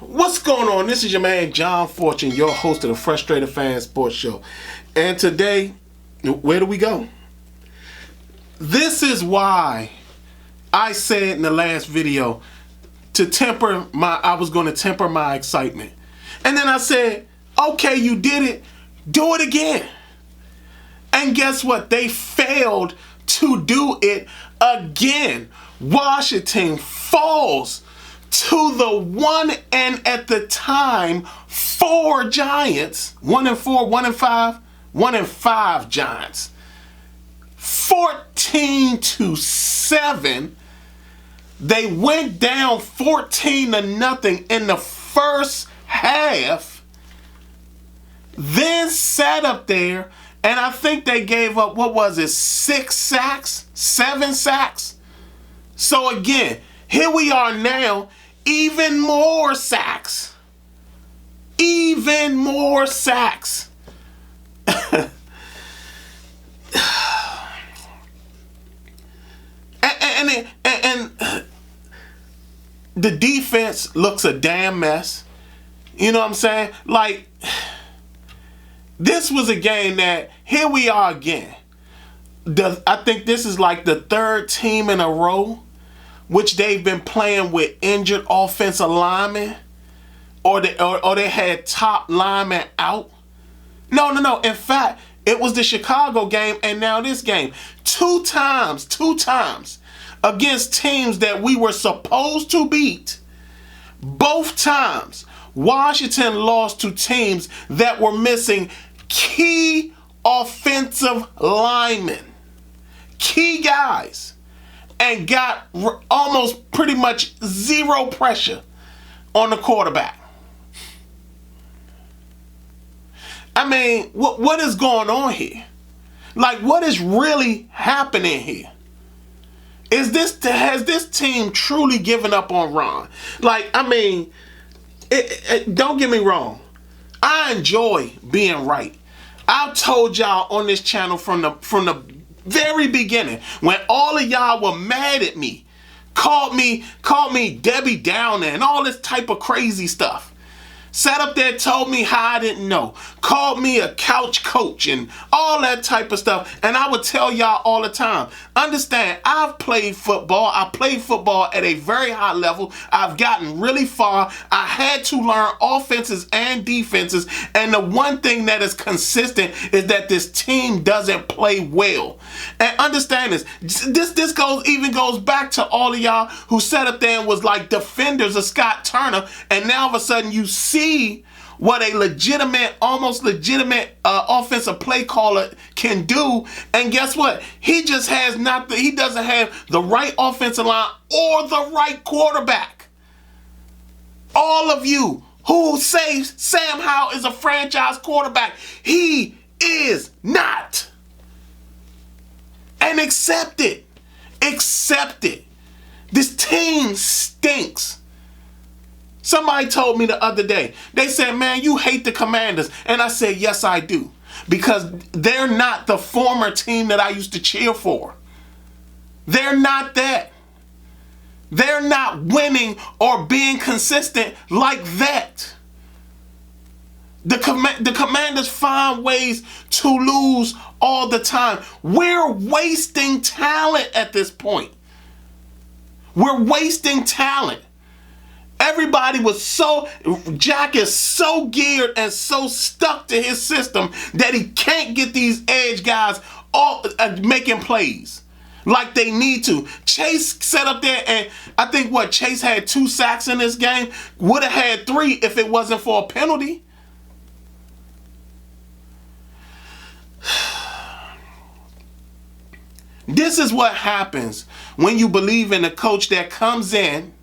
What's going on? This is your man John Fortune, your host of the Frustrated Fan Sports Show. And today, where do we go? This is why I said in the last video I was going to temper my excitement. And then I said, okay, you did it, do it again. And guess what? They failed to do it again. Washington falls to the 1 and at the time 4 Giants, 1-4, 1-5, 1-5 Giants, 14-7. They went down 14-0 in the first half, then sat up there, and I think they gave up, 6 sacks, 7 sacks. So again, here we are now, even more sacks. Even more sacks. and the defense looks a damn mess. You know what I'm saying? Like, this was a game that, here we are again. I think this is like the 3rd team in a row which they've been playing with injured offensive linemen, or they had top linemen out. No. In fact, it was the Chicago game and now this game. Two times against teams that we were supposed to beat. Both times, Washington lost to teams that were missing key offensive linemen. Key guys. And got almost pretty much zero pressure on the quarterback. I mean, what is going on here? Like, what is really happening here? Has this team truly given up on Ron? Like, I mean, don't get me wrong. I enjoy being right. I've told y'all on this channel from the very beginning, when all of y'all were mad at me, called me Debbie Downer and all this type of crazy stuff. Sat up there, told me how I didn't know. Called me a couch coach and all that type of stuff. And I would tell y'all all the time, understand, I've played football. I played football at a very high level. I've gotten really far. I had to learn offenses and defenses. And the one thing that is consistent is that this team doesn't play well. And understand this. This goes back to all of y'all who sat up there and was like defenders of Scott Turner. And now all of a sudden you see what a almost legitimate offensive play caller can do, and guess what? He just has he doesn't have the right offensive line or the right quarterback. All of you who say Sam Howell is a franchise quarterback, he is not. And accept it. Accept it. This team stinks. Somebody told me the other day, they said, man, you hate the Commanders. And I said, yes, I do. Because they're not the former team that I used to cheer for. They're not that. They're not winning or being consistent like that. The Commanders find ways to lose all the time. We're wasting talent at this point. We're wasting talent. Everybody Jack is so geared and so stuck to his system that he can't get these edge guys all making plays like they need to. Chase sat up there and I think Chase had 2 sacks in this game. Would have had 3 if it wasn't for a penalty. This is what happens when you believe in a coach that comes in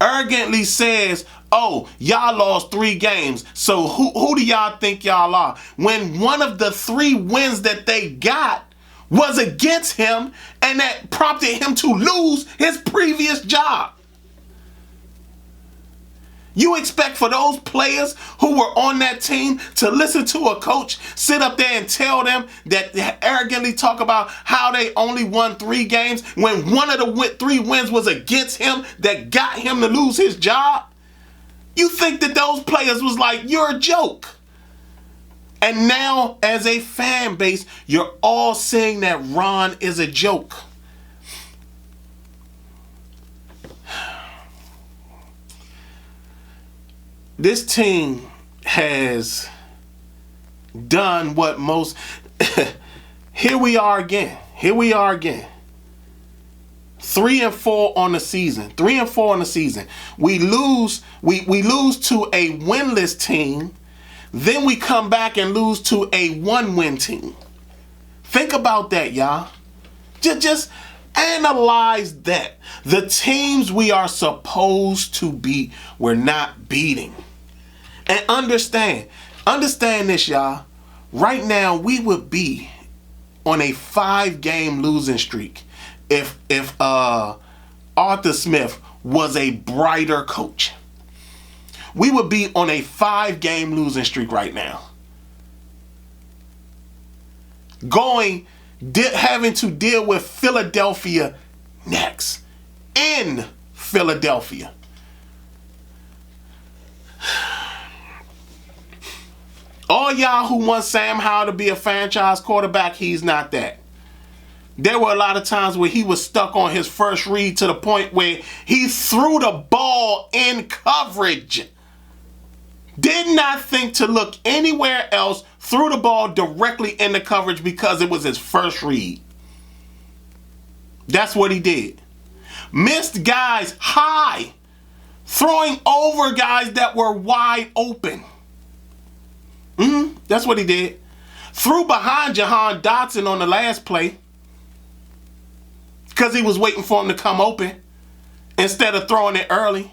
arrogantly says, oh, y'all lost 3 games, so who do y'all think y'all are? When one of the 3 wins that they got was against him, and that prompted him to lose his previous job. You expect for those players who were on that team to listen to a coach sit up there and tell them that they arrogantly talk about how they only won 3 games when one of the 3 wins was against him that got him to lose his job? You think that those players was like, you're a joke. And now, as a fan base, you're all saying that Ron is a joke. This team has done what most... Here we are again. 3-4 on the season. 3-4 on the season. We lose to a winless team. Then we come back and lose to a 1-win team. Think about that, y'all. Just analyze that. The teams we are supposed to beat, we're not beating. And understand this, y'all. Right now, we would be on a 5-game losing streak if Arthur Smith was a brighter coach. We would be on a 5-game losing streak right now. Having to deal with Philadelphia next. In Philadelphia. All y'all who want Sam Howell to be a franchise quarterback, he's not that. There were a lot of times where he was stuck on his first read to the point where he threw the ball in coverage. Did not think to look anywhere else, threw the ball directly into coverage because it was his first read. That's what he did. Missed guys high, throwing over guys that were wide open. That's what he did. Threw behind Jahan Dotson on the last play because he was waiting for him to come open instead of throwing it early.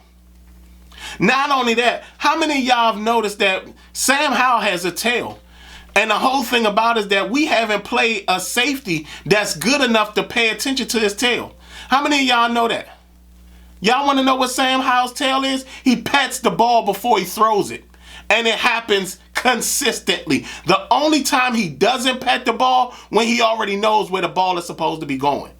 Not only that, how many of y'all have noticed that Sam Howell has a tail? And the whole thing about it is that we haven't played a safety that's good enough to pay attention to his tail. How many of y'all know that? Y'all want to know what Sam Howell's tail is? He pats the ball before he throws it. And it happens consistently. The only time he doesn't pat the ball when he already knows where the ball is supposed to be going.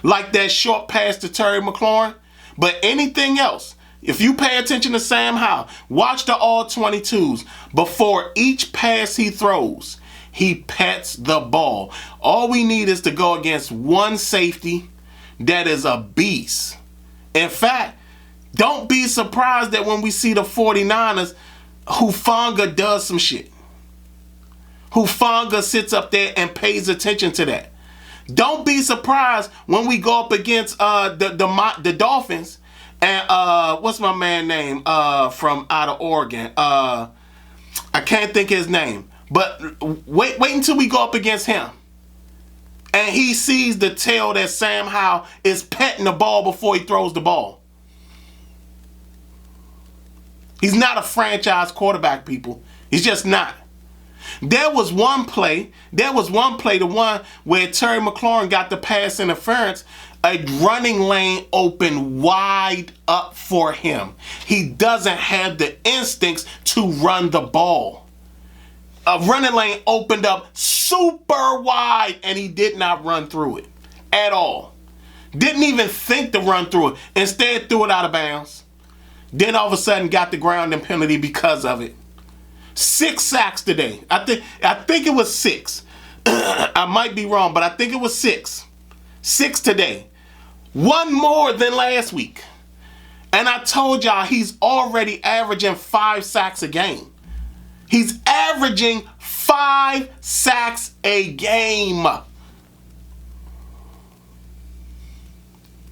Like that short pass to Terry McLaurin. But anything else, if you pay attention to Sam Howell, watch the all 22s. Before each pass he throws, he pats the ball. All we need is to go against one safety that is a beast. In fact, don't be surprised that when we see the 49ers, Hufanga does some shit. Hufanga sits up there and pays attention to that. Don't be surprised when we go up against the Dolphins and what's my man name from out of Oregon? I can't think of his name. But wait until we go up against him. And he sees the tail that Sam Howell is petting the ball before he throws the ball. He's not a franchise quarterback, people. He's just not. There was one play, the one where Terry McLaurin got the pass interference, a running lane open wide up for him. He doesn't have the instincts to run the ball. A running lane opened up super wide and he did not run through it at all. Didn't even think to run through it. Instead, threw it out of bounds. Then all of a sudden got the grounding penalty because of it. 6 sacks today. I think it was 6. I might be wrong, but I think it was 6. 6 today. 1 more than last week. And I told y'all he's already averaging 5 sacks a game. He's averaging 5 sacks a game.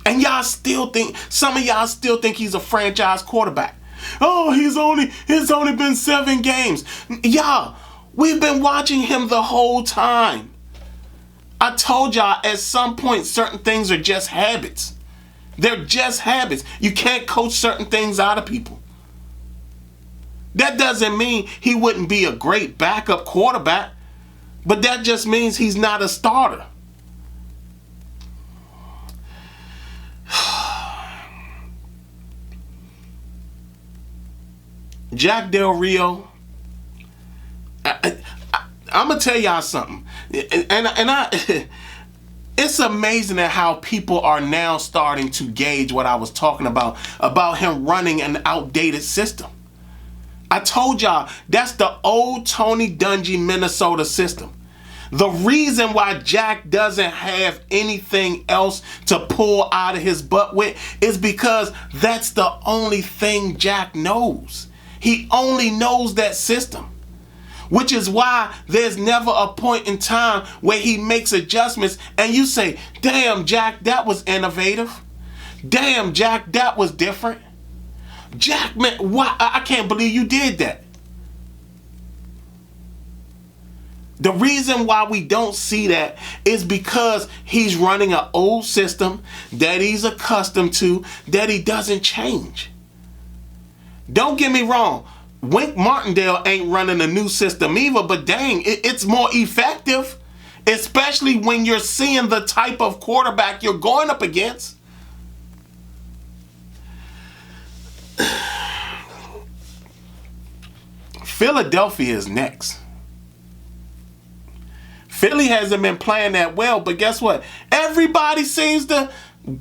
And some of y'all still think he's a franchise quarterback. Oh, it's only been 7 games. Y'all, we've been watching him the whole time. I told y'all at some point certain things are just habits. They're just habits. You can't coach certain things out of people. That doesn't mean he wouldn't be a great backup quarterback, but that just means he's not a starter. Jack Del Rio, I'm gonna tell y'all something, and it's amazing at how people are now starting to gauge what I was talking about him running an outdated system. I told y'all that's the old Tony Dungy Minnesota system. The reason why Jack doesn't have anything else to pull out of his butt with is because that's the only thing Jack knows. He only knows that system, which is why there's never a point in time where he makes adjustments and you say, damn, Jack, that was innovative. Damn, Jack, that was different. Jack, man, why? I can't believe you did that. The reason why we don't see that is because he's running an old system that he's accustomed to, that he doesn't change. Don't get me wrong, Wink Martindale ain't running a new system either, but dang, it's more effective, especially when you're seeing the type of quarterback you're going up against. Philadelphia is next. Philly hasn't been playing that well, but guess what? Everybody seems to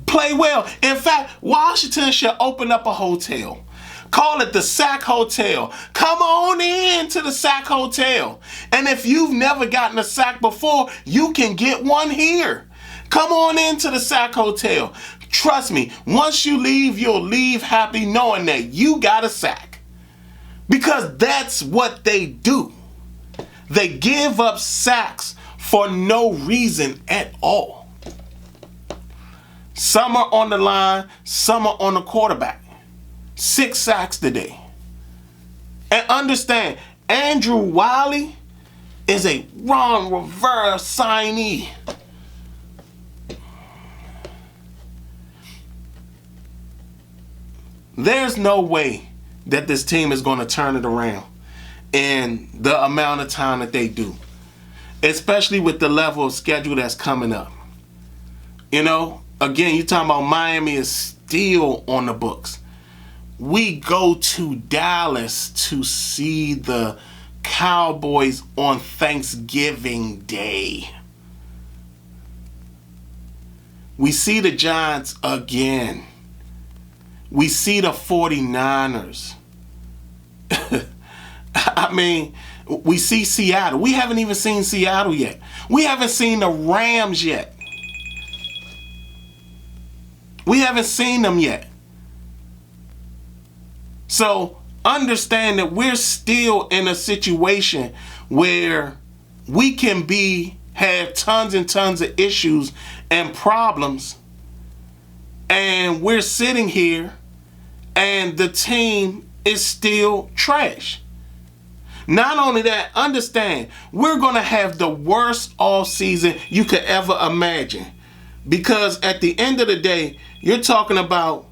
play well. In fact, Washington should open up a hotel. Call it the Sack Hotel. Come on in to the Sack Hotel. And if you've never gotten a sack before, you can get one here. Come on into the Sack Hotel. Trust me, once you leave, you'll leave happy knowing that you got a sack. Because that's what they do. They give up sacks for no reason at all. Some are on the line, some are on the quarterback. 6 sacks today. And understand, Andrew Wiley is a Ron Rivera signee. There's no way that this team is going to turn it around in the amount of time that they do, especially with the level of schedule that's coming up. You know, again, you're talking about Miami is still on the books. We go to Dallas to see the Cowboys on Thanksgiving Day. We see the Giants again. We see the 49ers. I mean, we see Seattle. We haven't even seen Seattle yet. We haven't seen the Rams yet. We haven't seen them yet. So understand that we're still in a situation where we can have tons and tons of issues and problems, and we're sitting here and the team is still trash. Not only that, understand, we're going to have the worst offseason you could ever imagine. Because at the end of the day, you're talking about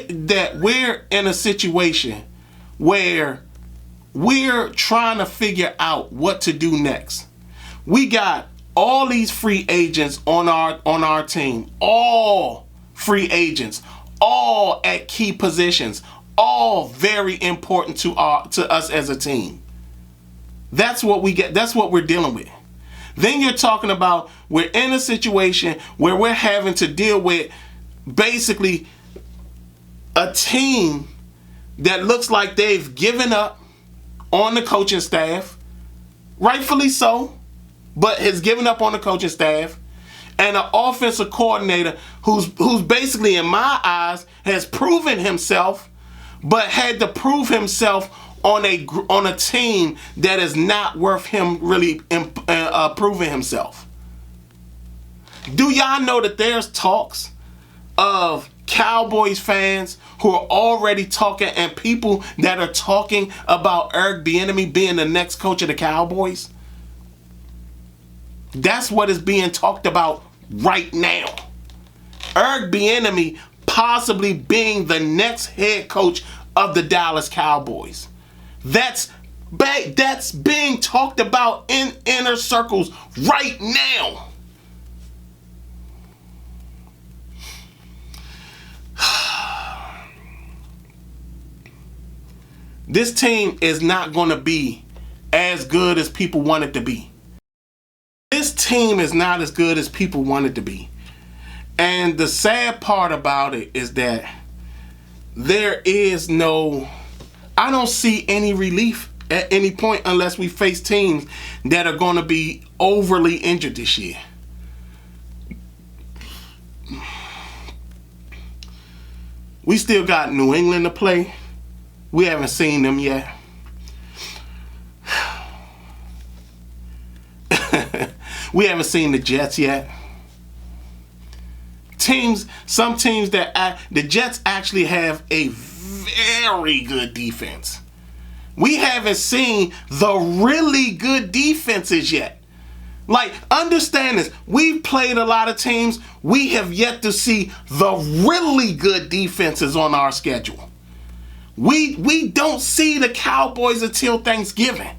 that we're in a situation where we're trying to figure out what to do next. We got all these free agents on our team, all free agents, all at key positions, all very important to us as a team. That's what we get. That's what we're dealing with. Then you're talking about we're in a situation where we're having to deal with basically a team that looks like they've given up on the coaching staff, rightfully so, but has given up on the coaching staff, and an offensive coordinator who's basically, in my eyes, has proven himself, but had to prove himself on a team that is not worth him really proving himself. Do y'all know that there's talks of Cowboys fans who are already talking, and people that are talking about Eric Bieniemy being the next coach of the Cowboys? That's what is being talked about right now. Eric Bieniemy possibly being the next head coach of the Dallas Cowboys. That's being talked about in inner circles right now. This team is not going to be as good as people want it to be. This team is not as good as people want it to be. And the sad part about it is that I don't see any relief at any point unless we face teams that are going to be overly injured this year. We still got New England to play. We haven't seen them yet. We haven't seen the Jets yet. Some teams the Jets actually have a very good defense. We haven't seen the really good defenses yet. Like, understand this. We've played a lot of teams. We have yet to see the really good defenses on our schedule. We don't see the Cowboys until Thanksgiving.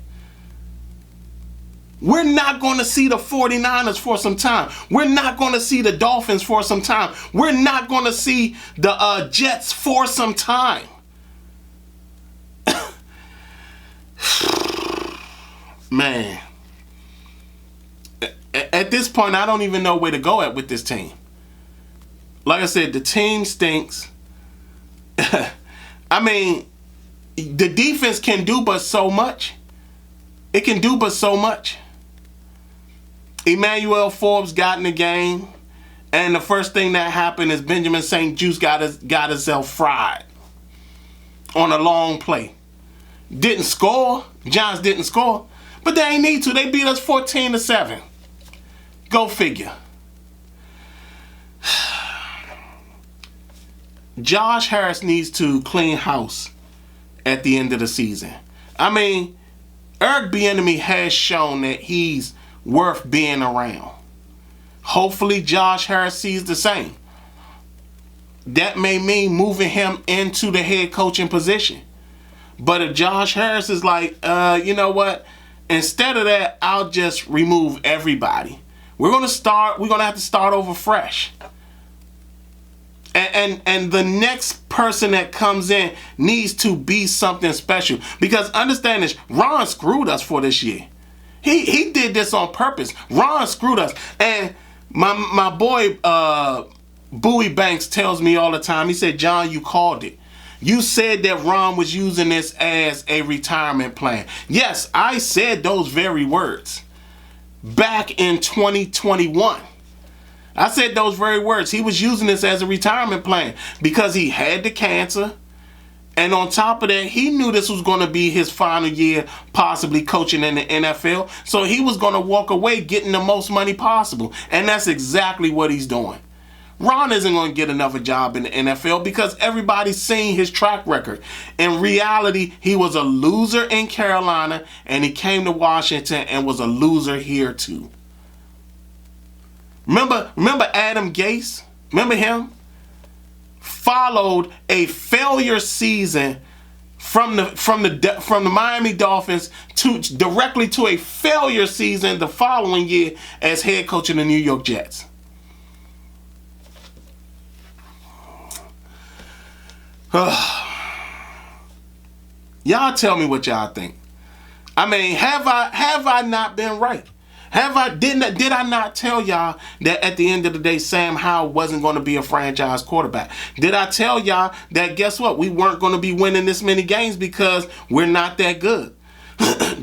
We're not going to see the 49ers for some time. We're not going to see the Dolphins for some time. We're not going to see the Jets for some time. Man. At this point, I don't even know where to go at with this team. Like I said, the team stinks. I mean, the defense can do but so much. It can do but so much. Emmanuel Forbes got in the game, and the first thing that happened is Benjamin St. Juste got himself fried on a long play. Didn't score. Giants didn't score, but they ain't need to. They beat us 14-7. Go figure. Josh Harris needs to clean house at the end of the season. I mean, Eric Bieniemy has shown that he's worth being around. Hopefully Josh Harris sees the same. That may mean moving him into the head coaching position. But if Josh Harris is like, you know what? Instead of that, I'll just remove everybody. We're going to have to start over fresh. And the next person that comes in needs to be something special. Because understand this, Ron screwed us for this year. He did this on purpose. Ron screwed us. And my boy Bowie Banks tells me all the time, he said, John, you called it. You said that Ron was using this as a retirement plan. Yes, I said those very words back in 2021. I said those very words. He was using this as a retirement plan because he had the cancer. And on top of that, he knew this was going to be his final year possibly coaching in the NFL. So he was going to walk away getting the most money possible. And that's exactly what he's doing. Ron isn't going to get another job in the NFL because everybody's seen his track record. In reality, he was a loser in Carolina and he came to Washington and was a loser here too. Remember Adam Gase? Remember him? Followed a failure season from the Miami Dolphins directly to a failure season the following year as head coach of the New York Jets. Y'all tell me what y'all think. I mean, have I not been right? Did I not tell y'all that at the end of the day, Sam Howell wasn't going to be a franchise quarterback? Did I tell y'all that guess what? We weren't going to be winning this many games because we're not that good?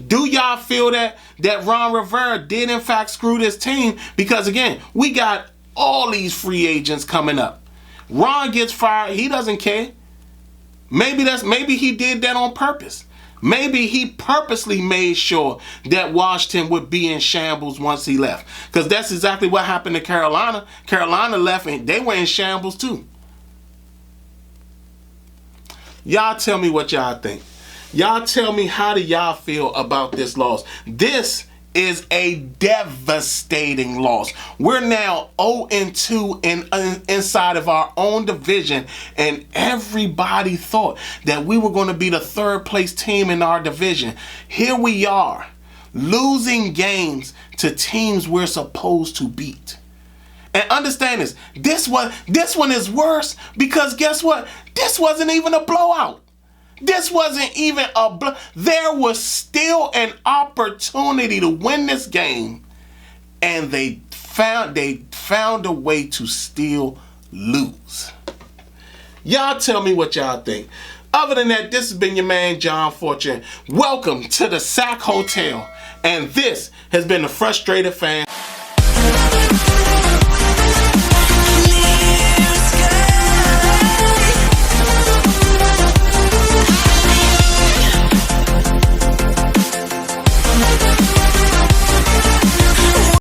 Do y'all feel that Ron Rivera did in fact screw this team? Because again, we got all these free agents coming up. Ron gets fired. He doesn't care. Maybe he did that on purpose. Maybe he purposely made sure that Washington would be in shambles once he left. Because that's exactly what happened to Carolina. Carolina left and they were in shambles too. Y'all tell me what y'all think. Y'all tell me, how do y'all feel about this loss? This is a devastating loss. We're now 0-2 inside of our own division, and everybody thought that we were going to be the third place team in our division. Here we are, losing games to teams we're supposed to beat. And understand this, this one is worse because guess what? This wasn't even a blowout. This wasn't even a there was still an opportunity to win this game, and they found a way to still lose. Y'all tell me what y'all think. Other than that, this has been your man John Fortune. Welcome to the Sack Hotel, and this has been the Frustrated Fan.